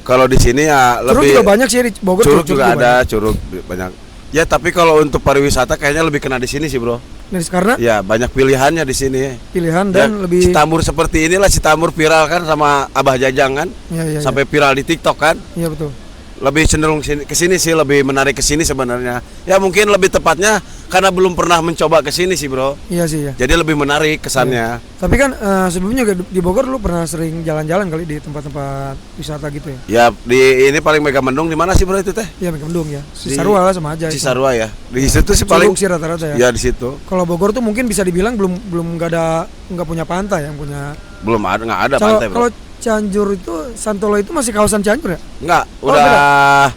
Kalau di sini ya curug lebih juga banyak sih di Bogor. Curug juga ada, curug banyak. Ya tapi kalau untuk pariwisata kayaknya lebih kena di sini sih bro. Karena? Ya banyak pilihannya di sini. Pilihan dan ya, lebih. Citamur seperti inilah, Citamur viral kan sama Abah Jajang kan. Ya, sampai viral di TikTok kan. Iya betul. Lebih cenderung ke sini sih, lebih menarik ke sini sebenarnya. Ya mungkin lebih tepatnya karena belum pernah mencoba ke sini sih bro. Iya sih ya. Jadi lebih menarik kesannya. Iya. Tapi kan sebelumnya di Bogor lu pernah sering jalan-jalan kali di tempat-tempat wisata gitu ya? Ya di ini paling Megamendung di mana sih bro itu teh? Iya Megamendung ya. Cisarua lah sama aja. Cisarua ya. Di situ sih paling sih rata-rata ya. Ya di situ. Kalau Bogor tuh mungkin bisa dibilang belum nggak punya pantai yang punya. Nggak ada pantai bro. Kalau Cianjur itu Santolo itu masih kawasan Cianjur ya? Enggak, udah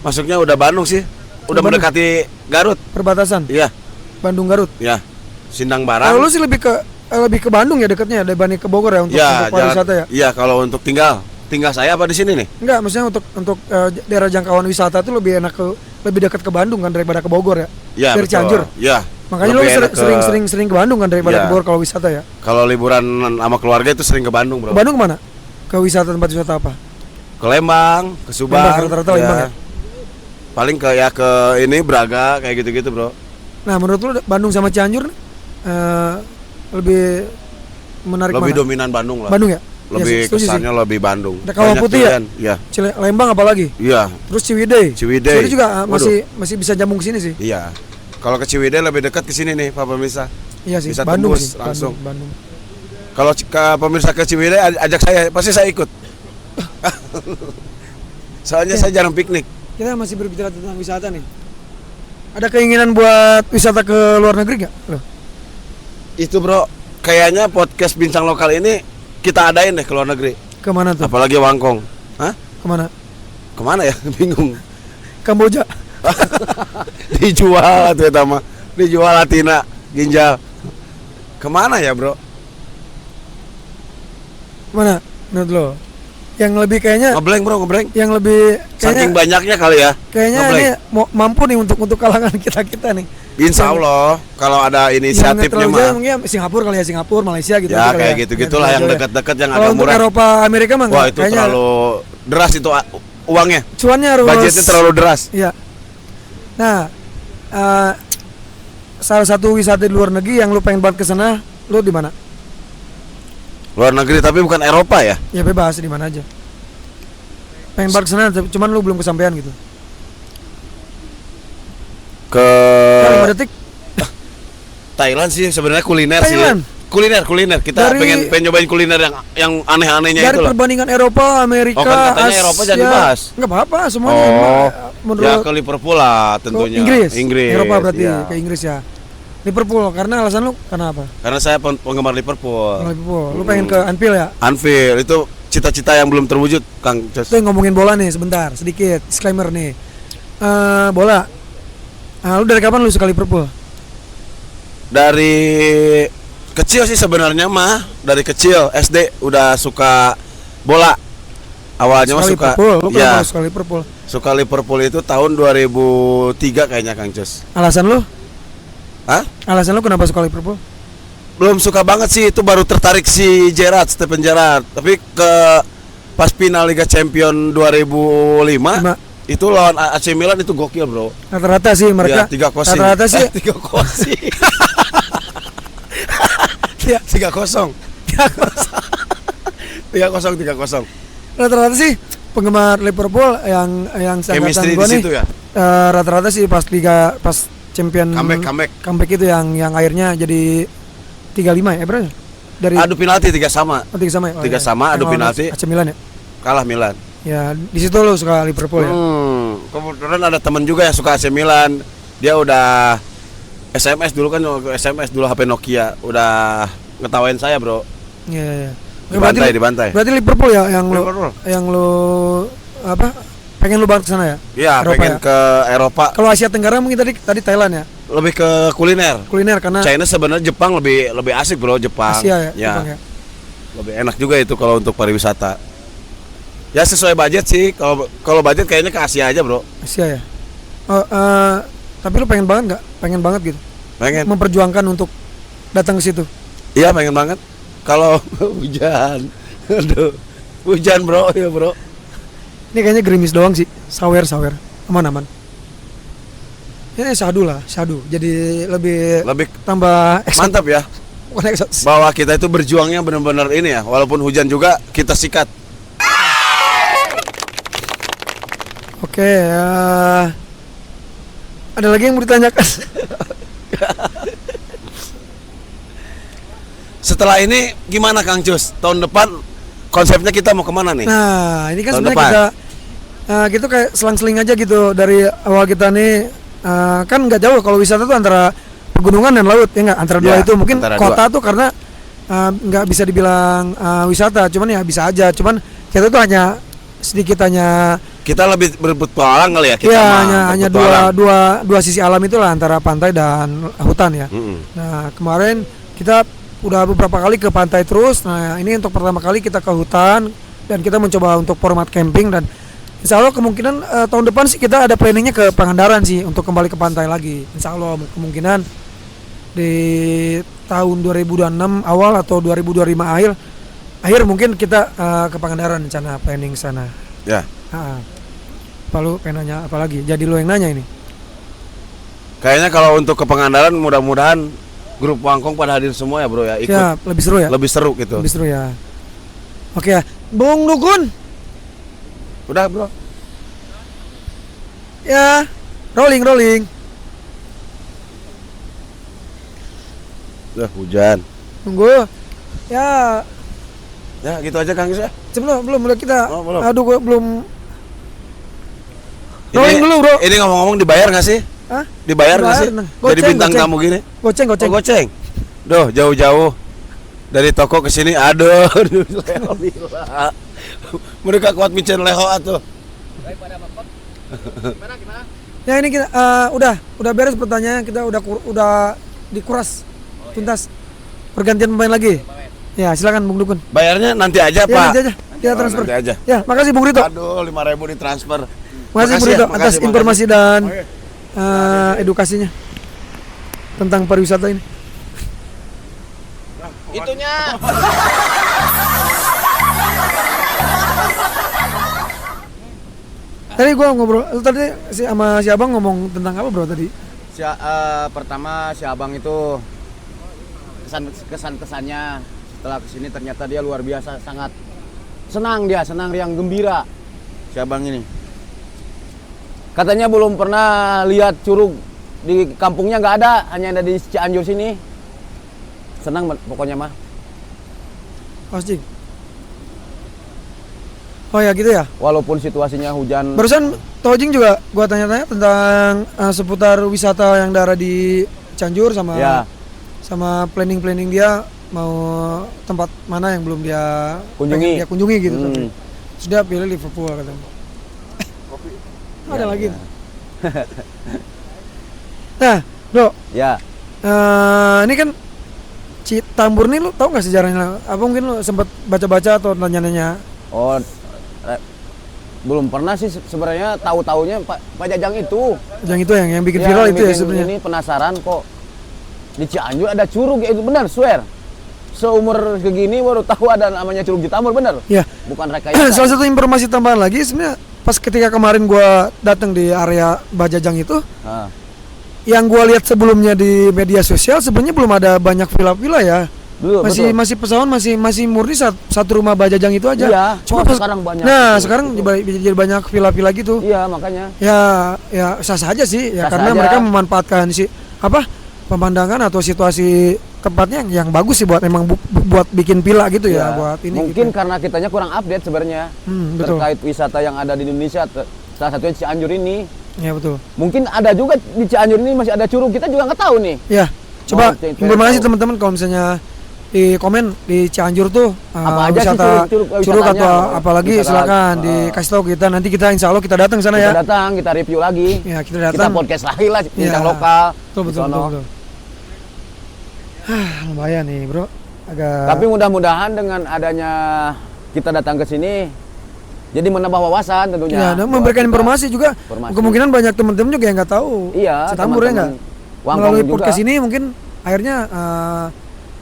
masuknya udah Bandung sih. Udah mendekati Garut. Perbatasan? Iya. Bandung Garut? Iya. Sindang Barang. Kalau lu sih lebih ke Bandung ya dekatnya dibanding ke Bogor ya untuk pariwisata ya? Iya, kalau untuk tinggal saya apa di sini nih? Enggak, maksudnya untuk daerah jangkauan wisata itu lebih lebih dekat ke Bandung kan daripada ke Bogor ya? Iya. Dari Cianjur. Iya. Makanya lu sering ke Bandung kan daripada ke Bogor kalau wisata ya? Kalau liburan sama keluarga itu sering ke Bandung, bro. Ke Bandung kemana? Ke tempat wisata apa? Ke Lembang, ke Subang. Rata-rata Lembang ya? Paling ke ini Braga kayak gitu-gitu, bro. Nah, menurut lu Bandung sama Cianjur lebih menarik lebih mana? Dominan Bandung lah. Bandung ya? Lebih ya, kesannya sih. Lebih Bandung. Ada Kawah Putih ya? Iya. Lembang apalagi? Iya. Terus Ciwidey juga masih bisa nyambung ke sini sih. Iya. Kalau ke Ciwidey lebih dekat ke sini nih, Pak pemirsa. Iya sih. Bisa Bandung tembus sih. langsung. Bandung. Kalau pemirsa ke Ciwidey ajak saya, pasti saya ikut. Soalnya saya jarang piknik. Kita masih berbicara tentang wisata nih. Ada keinginan buat wisata ke luar negeri nggak? Itu bro, kayaknya podcast Bincang Lokal ini kita adain deh ke luar negeri. Kemana tuh? Apalagi Wangkong. Hah? Kemana ya? Bingung. Kamboja. Dijual tuh mah. Dijual Latina, ginjal. Kemana ya bro? Mana? Menurut lo? Yang lebih kayaknya ngeblank. Yang lebih saking banyaknya kali ya. Kayaknya ini mampu nih untuk kalangan kita nih. Insya Allah kalau ada inisiatifnya mah. Mungkin Singapura kali ya, Malaysia gitu. Ya kayak gitu-gitulah yang dekat-dekat yang agak murah. Kalau untuk Eropa, Amerika mah wah itu kayaknya terlalu deras itu uangnya. Cuannya harus. Budgetnya terlalu deras. Iya. Nah, salah satu wisata di luar negeri yang lu pengen banget ke sana, lu di mana? Luar negeri tapi bukan Eropa ya? Ya bebas di mana aja. Pengen banget ke sana, cuman lu belum kesampaian gitu. Ke 5 detik. Thailand sih sebenarnya kuliner Thailand. sih. Kuliner kita pengen nyobain kuliner yang aneh-anehnya itu loh. Dari perbandingan Eropa, Amerika, kan katanya Asia. Eropa jangan dibahas. Enggak apa-apa, semuanya. Menurut ya ke Liverpool lah tentunya. Inggris. Eropa berarti ya. ke Inggris ya. Liverpool, karena alasan lu karena apa? Karena saya penggemar Liverpool. Lu pengen ke Anfield ya? Anfield itu cita-cita yang belum terwujud, Kang. Itu ngomongin bola nih sebentar, sedikit disclaimer nih. Bola. Lu dari kapan lu suka Liverpool? Dari kecil sih sebenarnya mah, dari kecil SD udah suka bola. Awalnya mah suka Liverpool. Lu kenapa suka Liverpool? Suka Liverpool itu tahun 2003 kayaknya, Kang Cus. Alasan lu? Hah? Alasan lu kenapa suka Liverpool? Belum suka banget sih, itu baru tertarik si Stephen Gerrard. Tapi pas final Liga Champion 2005 itu lawan AC Milan itu gokil, bro. Rata-rata sih mereka. Ya, 3-0. Rata-rata sih 3-0. Ya, 3-0. 3-0. Rata-rata sih penggemar Liverpool yang seangkatan Chemistry gua di nih situ ya. rata-rata sih pas champion comeback itu yang akhirnya jadi 3-5 ya berapa? Dari Adu penalti 3 sama. 3 sama ya? 3 sama, adu Yang lawan penalti. AC Milan ya? Kalah Milan. Ya, di situ lo suka Liverpool ya? Kebetulan ada temen juga yang suka AC Milan. Dia udah SMS dulu kan, SMS dulu HP Nokia. Udah ngetawain saya, bro. Iya. Dibantai. Berarti Liverpool ya Liverpool. yang lo apa? Pengen lu banget ke sana ya? Iya, pengen ke Eropa. Kalau Asia Tenggara mungkin tadi Thailand ya? Lebih ke kuliner. Karena China sebenarnya Jepang lebih asik, bro. Jepang. Asia ya? Jepang ya? Lebih enak juga itu kalau untuk pariwisata. Ya sesuai budget sih. Kalau budget kayaknya ke Asia aja, bro. Asia ya? Tapi lu pengen banget nggak? Pengen banget gitu? Pengen. Memperjuangkan untuk datang ke situ? Iya, pengen banget. Kalau hujan. Aduh. Hujan, bro. Ya, bro. Ini kayaknya gerimis doang sih. Sawer. Aman. Ini syahdu. Jadi lebih tambah mantap ya. Bukan eksotis. Bahwa kita itu berjuangnya benar-benar ini ya. Walaupun hujan juga kita sikat. Oke, ada lagi yang mau ditanyakan? Setelah ini gimana Kang Cus? Tahun depan konsepnya kita mau kemana nih? Nah, ini kan Tahun sebenarnya kita kayak selang-seling aja gitu dari awal kita nih. Kan nggak jauh kalau wisata tuh antara pegunungan dan laut ya nggak, antara dua Ya, itu. Mungkin kota dua. tuh karena nggak bisa dibilang wisata, cuman ya bisa aja. Cuman kita tuh hanya kita lebih berpetualang kali ya, kita ya mah hanya dua sisi alam itulah antara pantai dan hutan ya. Nah, kemarin kita udah beberapa kali ke pantai terus. Nah, ini untuk pertama kali kita ke hutan dan kita mencoba untuk format camping, dan insya Allah kemungkinan tahun depan sih kita ada planningnya ke Pangandaran sih untuk kembali ke pantai lagi. Insya Allah kemungkinan di tahun 2026 awal atau 2025 akhir mungkin kita ke Pangandaran, rencana planning sana. Ya. Apa lu pengen nanya apa lagi? Jadi lu yang nanya ini. Kayaknya kalau untuk ke Pangandaran mudah-mudahan grup Wangkong pada hadir semua ya, bro ya. Ikut. Ya, lebih seru ya. Lebih seru gitu. Lebih seru ya. Oke ya. Bung Dukun. Udah, bro. Ya, rolling. Udah hujan. Tunggu. Ya, Ya, gitu aja Kang Cus ya. belum kita. Oh, belum. Aduh, gua belum. Rolling dulu, bro. Ini ngomong-ngomong dibayar nggak sih? Hah? Dibayar nggak sih? Nah. Jadi bintang tamu gini? Goceng. Oh, goceng. Duh, jauh-jauh dari toko ke sini. Aduh, Leho bila. Mereka kuat micen Leho atuh. Ya ini kita udah beres pertanyaan, kita udah dikuras tuntas. Pergantian pemain lagi. Ya, silakan Bung Dukun. Bayarnya nanti aja, Ya, Pak. nanti aja. Kita transfer. Nanti aja. Ya, makasih Bung Rito. Aduh, 5.000 ditransfer. Makasih Bung Rito atas informasi dan Oke. edukasinya tentang pariwisata ini. Itunya. Tadi gua ngobrol, tadi sama si Abang ngomong tentang apa bro tadi? Pertama si Abang itu kesannya setelah kesini ternyata dia luar biasa, sangat senang riang gembira si Abang ini. Katanya belum pernah lihat curug di kampungnya, nggak ada, hanya ada di Cianjur sini. Senang pokoknya mah. Pasti. Oh ya gitu ya. Walaupun situasinya hujan. Barusan Tojing juga gua tanya-tanya tentang seputar wisata yang daerah di Cianjur sama Ya. sama planning dia mau tempat mana yang belum dia Kunjungi. pengen dia kunjungi gitu. Hmm. Sudah pilih Liverpool katanya. Ada lagi. Nah, bro, Ya. ini kan Citambur nih lu tahu nggak sejarahnya? Apa mungkin lu sempat baca-baca atau nanya-nanya? Oh, belum pernah sih sebenarnya, tahu-taunya Pak Jajang itu. Yang itu yang bikin viral itu ya sebenarnya. Ini penasaran kok di Cianjur ada curug ya, itu benar, swear. Seumur segini baru tahu ada namanya Curug Citambur, benar? Ya. Bukan rekayasa. Salah satu informasi tambahan lagi sebenarnya pas ketika kemarin gua datang di area Bajajang itu, Ah. yang gua lihat sebelumnya di media sosial sebenarnya belum ada banyak villa-villa ya. Masih pesangon masih murni satu rumah Bajajang itu aja. Iya, Cuma sekarang banyak. Nah, gitu. sekarang jadi banyak villa-villa gitu. Iya, makanya. Ya sah-sah aja sih ya, Sah-sah karena aja. mereka memanfaatkan pemandangan atau situasi tempatnya yang bagus sih buat buat bikin villa gitu ya, buat ini. Mungkin gitu. karena kitanya kurang update sebenarnya Betul. terkait wisata yang ada di Indonesia. Salah satunya Cianjur ini. Ya betul. Mungkin ada juga di Cianjur ini masih ada curug. Kita juga nggak tahu nih. Ya, coba Cek informasi tahu. teman-teman kalau misalnya di komen di Cianjur tuh Apa aja sih wisata curug wisatanya? atau apalagi Wisata silakan lagi. dikasih tahu kita, nanti kita insya Allah kita datang sana Kita ya. datang, kita review lagi. Ya, kita Kita datang. podcast lagi lah bintang Ya. lokal. Betul, di betul, sono. betul. Lumayan nih, Bro. Agak Tapi mudah-mudahan dengan adanya kita datang ke sini jadi menambah wawasan tentunya. ya, dan Buat memberikan kita. informasi juga. Informasi. Kemungkinan banyak teman-teman juga yang nggak tahu. Iya, Citambur ya nggak? teman-teman Wangkong Melalui juga. podcast ini mungkin akhirnya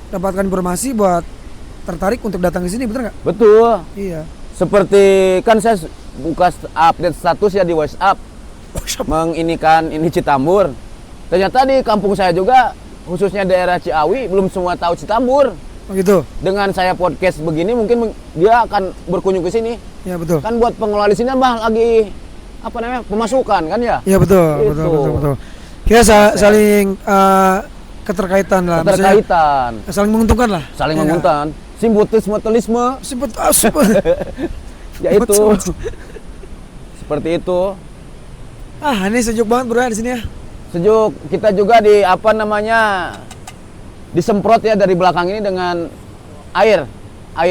dapatkan informasi buat tertarik untuk datang ke sini, bener nggak? Betul. Iya. Seperti kan saya buka update status ya di WhatsApp menginikan ini Citambur. Ternyata di kampung saya juga khususnya daerah Ciawi belum semua tahu Citambur. Oh gitu. Dengan saya podcast begini mungkin dia akan berkunjung ke sini. Ya betul. Kan buat pengelola di sini bah lagi apa namanya pemasukan kan ya. Iya betul, Gitu. betul. Kita saling keterkaitan lah, maksudnya, Keterkaitan, saling menguntungkan lah. saling Ya nggak? menguntungkan, simbolisme Sebut ya itu. Seperti itu. ini sejuk banget bro ya di sini ya. Sejuk. Kita juga di apa namanya disemprot ya dari belakang ini dengan air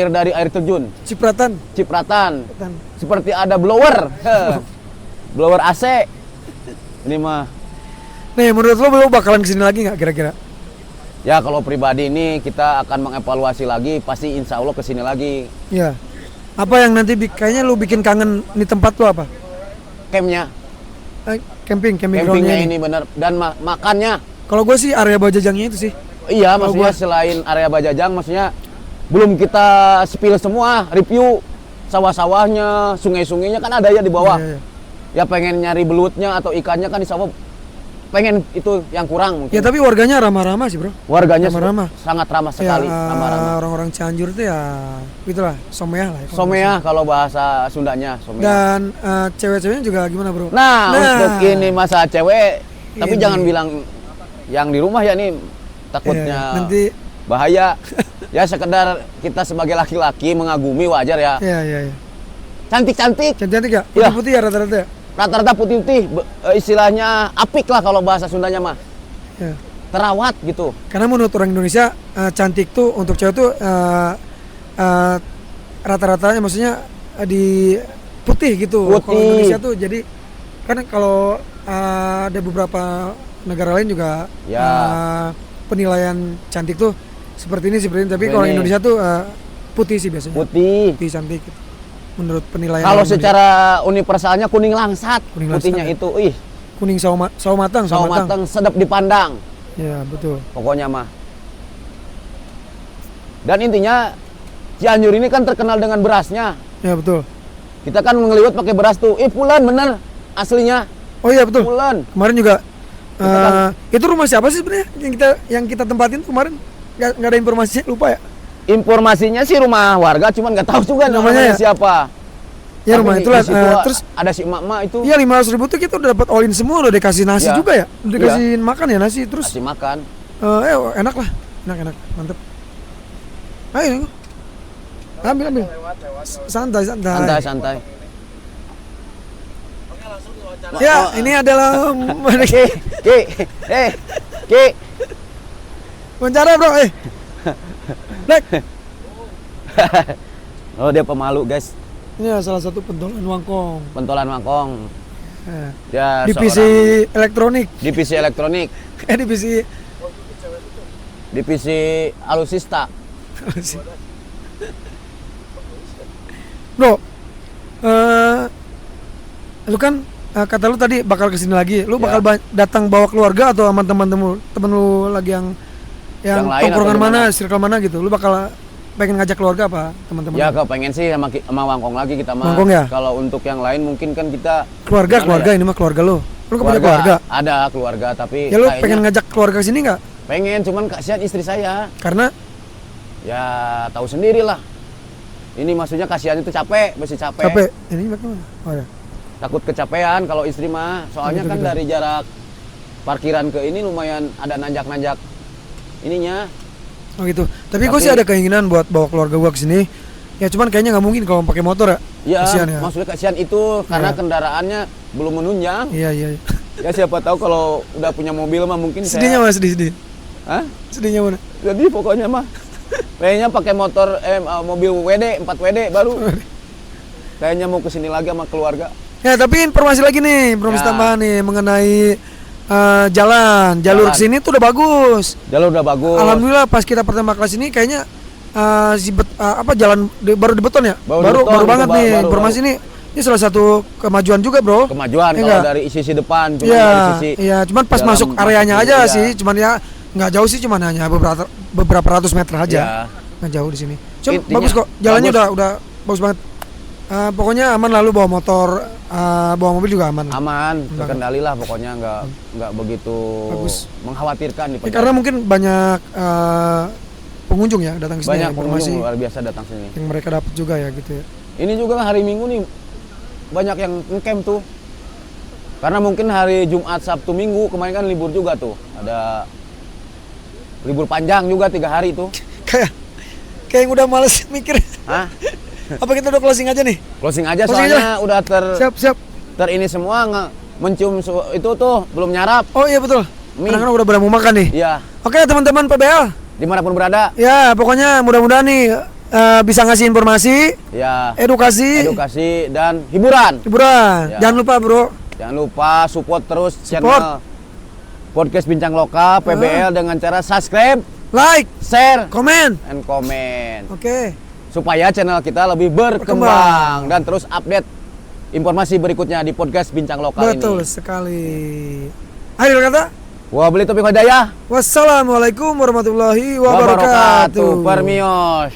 dari air terjun Cipratan. cipratan seperti ada blower blower AC ini mah. Nih menurut lo bakalan kesini lagi nggak kira-kira? Ya kalau pribadi ini kita akan mengevaluasi lagi, pasti insya Allah kesini lagi. Iya. Apa yang nanti kayaknya lu bikin kangen di tempat lo apa? Campnya Camping campingnya groundnya ini bener dan makannya. Kalau gue sih area Bajajangnya itu sih. Iya, Kalau maksudnya selain area Bajajang, maksudnya belum kita spill semua, review sawah-sawahnya, sungai-sungainya kan ada ya di bawah. Iya. Ya pengen nyari belutnya atau ikannya kan di sawah, pengen itu yang kurang mungkin. Ya tapi warganya ramah-ramah sih bro. Warganya ramah-ramah. sangat ramah sekali, Ya, ramah-ramah. orang-orang Cianjur itu ya itulah someah lah. Ya, kalau Somea kalau bahasa Sundanya, somea. Dan cewek-ceweknya juga gimana bro? Nah, untuk ini masa cewek, tapi Ini. jangan bilang yang di rumah ya nih, takutnya Iya, nanti bahaya. Ya sekedar kita sebagai laki-laki mengagumi wajar ya. iya. Cantik-cantik, Cantik ya? Iya. Putih-putih ya rata-rata ya? rata-rata putih-putih, istilahnya apik lah kalau bahasa Sundanya mah. Ya. Terawat gitu. Karena menurut orang Indonesia cantik tuh untuk cewek tuh rata-ratanya maksudnya di putih gitu. Kalau Putih. Indonesia tuh jadi kan kalau ada beberapa negara lain juga Ya. penilaian cantik tuh seperti ini tapi Ini. kalau Indonesia tuh putih sih biasanya. Putih. Putih cantik gitu. Menurut penilaian Kalau orang Indonesia. secara universalnya kuning langsat. Kuning langsat, Putihnya ya. itu, Kuning sawo matang, sawo matang sedap dipandang. Ya betul. Pokoknya mah. Dan intinya Cianjur ini kan terkenal dengan berasnya. Ya betul. Kita kan ngeliwat pakai beras tuh. Pulen bener aslinya. Oh iya betul. Pulen. Kemarin juga kan- itu rumah siapa sih sebenarnya yang kita tempatin tuh kemarin nggak ada informasinya, lupa ya. Informasinya sih rumah warga, cuman nggak tahu juga Namanya namanya ya? siapa. Ya Tapi rumah di itulah. situ Terus ada si emak-emak itu iya 500.000 tuh kita udah dapat all in semua, udah dikasih nasi Ya. juga ya, udah dikasih makan ya nasi terus. kasih makan. Enak lah, enak mantep. Ayo, ambil. Santai. Santai-santai. Ya ini adalah Ki. wawancara bro. Nek. Oh dia pemalu guys. Ini salah satu pentolan Wangkong. Pentolan Wangkong. Eh, Ya divisi elektronik. divisi elektronik, Divisi divisi alusista. Bro, lu kan kata lu tadi bakal kesini lagi. Lu bakal datang bawa keluarga atau sama temen lu lagi yang Yang lain tongkrongan atau mana, gimana? circle mana gitu? Lu bakal pengen ngajak keluarga apa teman-teman? Ya kepengen sih sama Wangkong lagi kita mah. Wangkong ya? Kalau untuk yang lain mungkin kan kita Keluarga gimana ya? ini mah keluarga lu. Lu punya keluarga? Ada keluarga tapi Ya lu kayaknya pengen ngajak keluarga sini nggak? pengen, cuman kasihan istri saya. Karena Ya tahu sendiri lah. Ini maksudnya kasihan itu capek, masih capek. Capek. Ini bagaimana? Oh ya. Takut kecapean kalau istri mah. Soalnya Betul, kan betul. dari jarak parkiran ke ini lumayan ada nanjak-nanjak ininya. Oh gitu. Tapi gue sih ada keinginan buat bawa keluarga gue ke sini. Ya cuman kayaknya nggak mungkin kalau pakai motor ya. Ya, Kasihan ya. maksudnya kasihan itu karena Iya. kendaraannya belum menunjang. Iya iya. Ya siapa tahu kalau udah punya mobil mah mungkin Sedihnya saya. mana sedih. Hah? Sedihnya mana? Jadi pokoknya mah kayaknya pakai motor mobil WD 4 WD baru. Kayaknya mau kesini lagi sama keluarga. Ya tapi informasi lagi nih, informasi Ya. tambahan nih mengenai jalur Jalan. kesini tuh udah bagus. Jalur udah bagus. Alhamdulillah pas kita pertama kali sini kayaknya jalan baru dibeton ya. Baru dibeton, Baru banget itu nih baru. informasi ini salah satu kemajuan juga bro. Kemajuan Ya kalau nggak? dari sisi depan cuma Iya, dari sisi iya, cuman pas dalam masuk areanya masuk aja iya. sih, cuman ya nggak jauh sih, cuman hanya beberapa ratus meter aja, Iya. nggak jauh di sini. Cuma Intinya bagus kok, jalannya bagus. udah bagus banget. Pokoknya aman, lalu bawa motor, bawa mobil juga aman. aman, Banget. terkendali lah pokoknya nggak begitu Bagus. mengkhawatirkan di Ya, karena mungkin banyak pengunjung ya datang ke sini, banyak informasi pengunjung luar biasa datang sini. yang mereka dapat juga ya gitu ya. Ini juga hari Minggu nih banyak yang ngecamp tuh. Karena mungkin hari Jumat, Sabtu, Minggu kemarin kan libur juga tuh. Ada libur panjang juga 3 hari tuh. Kayak yang udah males mikir. Hah? Apa kita udah closing aja nih? Closing aja Closing soalnya udah Siap. ini semua mencium itu tuh belum nyarap. Oh iya betul. Mie. Kadang-kadang udah pada mau makan nih. Iya, Oke teman-teman PBL. dimanapun berada. Ya, pokoknya mudah-mudahan nih bisa ngasih informasi, Ya, edukasi, dan hiburan. hiburan. Ya. Jangan lupa, Bro. Jangan lupa support terus Support. channel Podcast Bincang Lokal PBL dengan cara subscribe, Like, share, komen. and comment. Oke. Supaya channel kita lebih berkembang dan terus update informasi berikutnya di Podcast Bincang Lokal Betul ini. sekali. Akhir kata, Wabillahi taufiq wal hidayah. wassalamualaikum warahmatullahi wabarakatuh. Permios.